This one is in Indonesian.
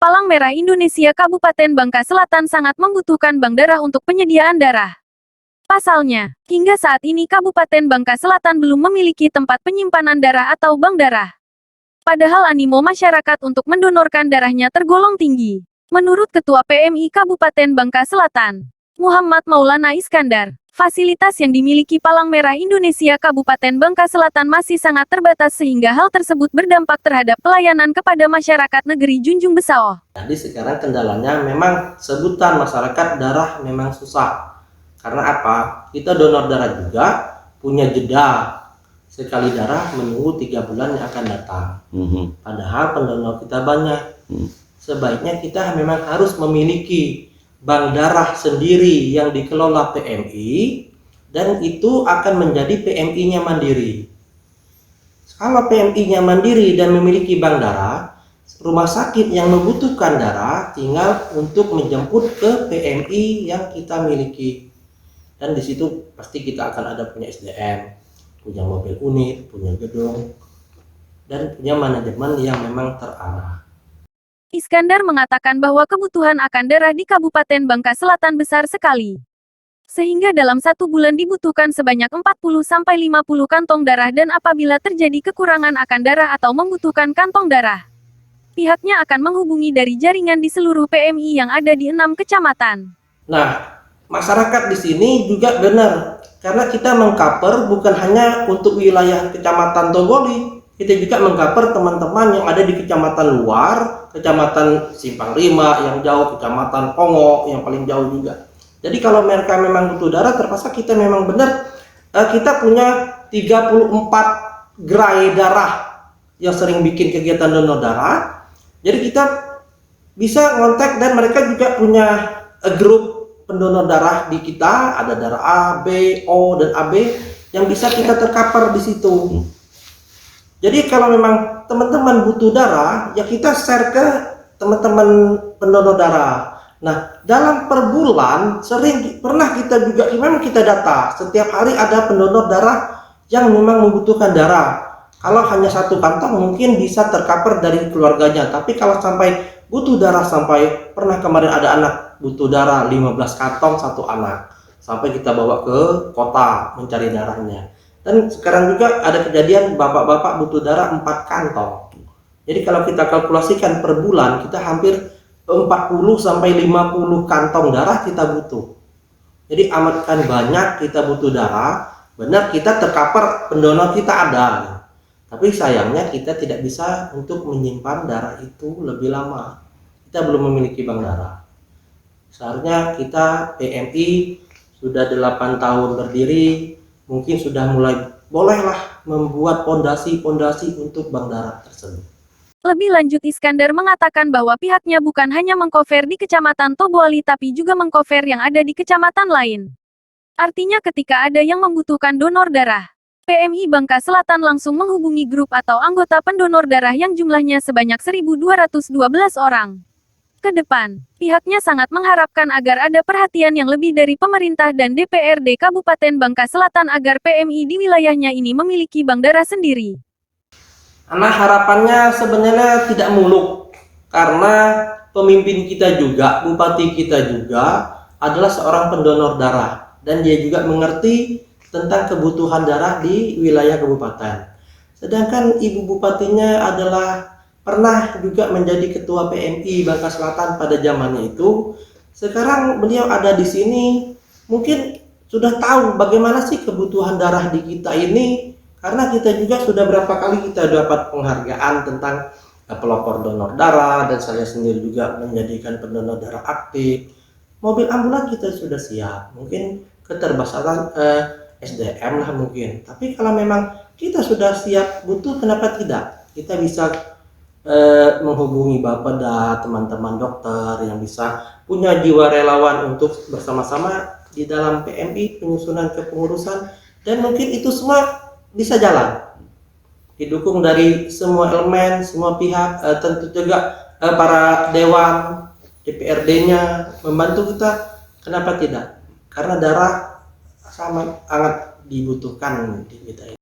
Palang Merah Indonesia Kabupaten Bangka Selatan sangat membutuhkan bank darah untuk penyediaan darah. Pasalnya, hingga saat ini Kabupaten Bangka Selatan belum memiliki tempat penyimpanan darah atau bank darah. Padahal animo masyarakat untuk mendonorkan darahnya tergolong tinggi. Menurut Ketua PMI Kabupaten Bangka Selatan, Muhammad Maulana Iskandar, fasilitas yang dimiliki Palang Merah Indonesia Kabupaten Bangka Selatan masih sangat terbatas sehingga hal tersebut berdampak terhadap pelayanan kepada masyarakat negeri Junjung Besau. Jadi sekarang kendalanya memang sebutan masyarakat darah memang susah. Karena apa? Kita donor darah juga punya jeda. Sekali darah menunggu 3 bulan yang akan datang. Padahal pendonor kita banyak. Sebaiknya kita memang harus memiliki bank darah sendiri yang dikelola PMI, dan itu akan menjadi PMI-nya mandiri. Kalau PMI-nya mandiri dan memiliki bank darah, rumah sakit yang membutuhkan darah tinggal untuk menjemput ke PMI yang kita miliki. Dan di situ pasti kita akan ada punya SDM, punya mobil unit, punya gedung, dan punya manajemen yang memang terarah. Iskandar mengatakan bahwa kebutuhan akan darah di Kabupaten Bangka Selatan besar sekali. Sehingga dalam 1 bulan dibutuhkan sebanyak 40-50 kantong darah, dan apabila terjadi kekurangan akan darah atau membutuhkan kantong darah, pihaknya akan menghubungi dari jaringan di seluruh PMI yang ada di 6 kecamatan. Nah, masyarakat di sini juga benar, karena kita mengcover bukan hanya untuk wilayah Kecamatan Togoli, kita juga mengcover teman-teman yang ada di kecamatan luar, Kecamatan Simpang Lima yang jauh, Kecamatan Pongo yang paling jauh juga. Jadi kalau mereka memang butuh darah, terpaksa kita memang benar, kita punya 34 gerai darah yang sering bikin kegiatan donor darah. Jadi kita bisa ngontak, dan mereka juga punya grup pendonor darah di kita, ada darah A, B, O, dan AB yang bisa kita tercover di situ. Jadi kalau memang teman-teman butuh darah, ya kita share ke teman-teman pendonor darah. Nah, dalam per bulan pernah kita juga memang kita data, setiap hari ada pendonor darah yang memang membutuhkan darah. Kalau hanya 1 kantong mungkin bisa tercover dari keluarganya, tapi kalau sampai butuh darah, sampai pernah kemarin ada anak butuh darah 15 kantong 1 anak, sampai kita bawa ke kota mencari darahnya. Dan sekarang juga ada kejadian bapak-bapak butuh darah 4 kantong. Jadi kalau kita kalkulasikan per bulan, kita hampir 40-50 kantong darah kita butuh. Jadi amatkan banyak kita butuh darah. Benar, kita tercover, pendonor kita ada, tapi sayangnya kita tidak bisa untuk menyimpan darah itu lebih lama. Kita belum memiliki bank darah. Seharusnya kita PMI sudah 8 tahun berdiri, mungkin sudah mulai bolehlah membuat pondasi-pondasi untuk bank darah tersebut. Lebih lanjut, Iskandar mengatakan bahwa pihaknya bukan hanya mengcover di Kecamatan Tobuali tapi juga mengcover yang ada di kecamatan lain. Artinya ketika ada yang membutuhkan donor darah, PMI Bangka Selatan langsung menghubungi grup atau anggota pendonor darah yang jumlahnya sebanyak 1.212 orang. Ke depan, pihaknya sangat mengharapkan agar ada perhatian yang lebih dari pemerintah dan DPRD Kabupaten Bangka Selatan agar PMI di wilayahnya ini memiliki bank darah sendiri. Nah, harapannya sebenarnya tidak muluk, karena pemimpin kita juga, bupati kita juga adalah seorang pendonor darah, dan dia juga mengerti tentang kebutuhan darah di wilayah kabupaten. Sedangkan ibu bupatinya adalah pernah juga menjadi ketua PMI Bangka Selatan pada zamannya itu. Sekarang beliau ada di sini, mungkin sudah tahu bagaimana sih kebutuhan darah di kita ini, karena kita juga sudah berapa kali kita dapat penghargaan tentang pelopor donor darah, dan saya sendiri juga menjadikan pendonor darah aktif. Mobil ambulan kita sudah siap, mungkin keterbatasan SDM lah mungkin, tapi kalau memang kita sudah siap butuh, kenapa tidak? Kita bisa menghubungi Bapeda, teman-teman dokter yang bisa punya jiwa relawan untuk bersama-sama di dalam PMI, penyusunan kepengurusan, dan mungkin itu semua bisa jalan didukung dari semua elemen, semua pihak, tentu juga para dewan DPRD-nya membantu kita. Kenapa tidak? Karena darah sangat dibutuhkan di kita ini.